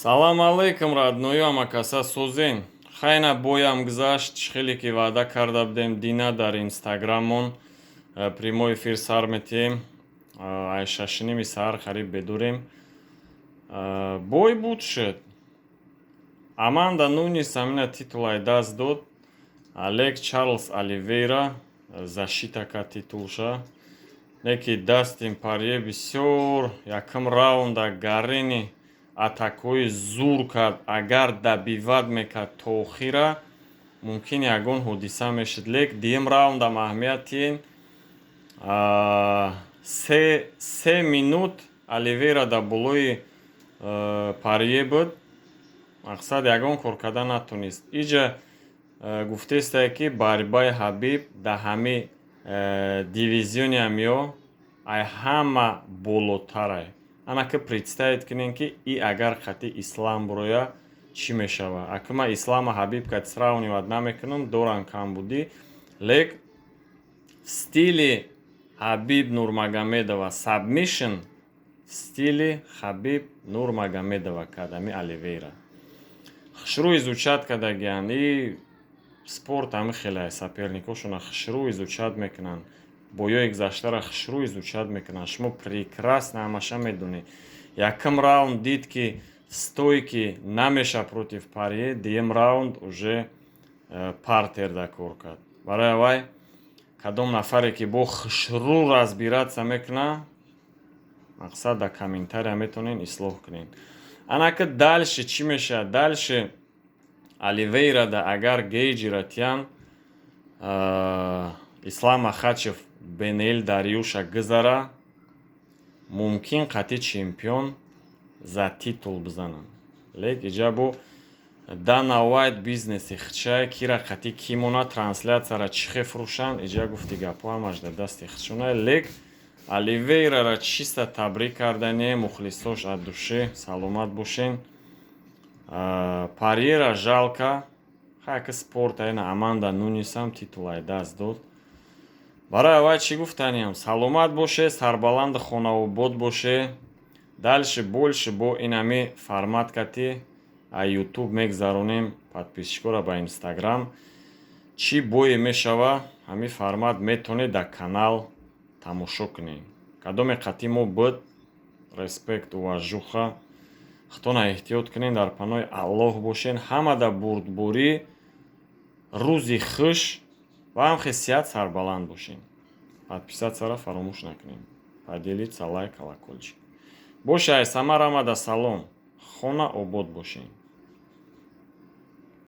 Салам алейкум, родноём, акаса созен. Хайна боям гзашт, шхеле ки ваъда карда будем дина дар инстаграмон прямой эфир сар метем. Ай шашиними сар хариб бедурем. Бой буд шуд. Аманда Нунис амина титулай даст дод. Алек Чарлз Оливейра защитака титулша. Неки Дастин Порье бисёр якм раунда гарини атакҳои зур кард. Агар дабивад мекард то охира мумкин ягон ҳодиса мешуд. Лек диюм раундам аҳамият тиен 3 минут Оливейра дар болои Порье буд. мақсад ягон кор карда натонист. Иҷа гуфтестае ки борьбаи Ҳабиб дар ҳами дивизиони амё ай ҳама болотарай. Ана ки представит кунем ки и агар хати ислам буроя чӣ мешава. Акума ислама Ҳабиб ка сравнивад намекунам, доран камбудӣ. Лек стили Ҳабиб Нурмагомедова submission, стили Ҳабиб Нурмагомедова кадами Оливейра. Хушрӯ изучад кардагиянд. И спорт ҳами хеле саперникошона хушрӯ изучад мекунанд. Боёи гузаштара хушрӯ изучад мекунанд. Шумо прекрасно ҳамаша медонед. Якм раунд дид ки стойки намеша против Порье, диюм раунд уже партерда кор кард. Барои вай кадом нафаре ки бо хушрӯ разбиратся мекуна, мақсад дар комментария метонен ислоҳ кунен. Ана ки дальше чӣ мешавад? Дальше Оливейра да агар гейҷира тиян Ислам Махачев Бенеил Дариюша гузара, мумкин қати чемпион за титул бизананд. Лек иҷа бо Дана Уайт бизнеси хичай кира қати кимона трансляцияра чихе фурӯшанд. Иҷа гуфти гапҳо ҳамаш дар дасти худшона. Лек Оливейрара чиста табрик карданем. Мухлисош аз душе саломат бошен. Порьера жалка. Хайки спорт айна Аманда Нунисам титулай даст дод. Барои вай чӣ гуфтанем? Саломат боше, сарбаланди хонаобод боше. Дальше больше бо инами формат кати а YouTube мегзаронем подписчикора ба Instagram. Чӣ бое мешава, ҳами формат метонед дар канал тамошо кунед. Кадоме қати мо буд, респект, уважуха. худтона эҳтиёт кунед, дар паноҳи Аллоҳ бошен. Ҳама дар бурдборӣ рӯзи хуш ва ҳам хисият сарбаланд бошен. Подписатсияро фаромӯш накунед. Поделиться, лайк, колокольчик. Боше, ай Самар Амада салом. Хона обод бошен.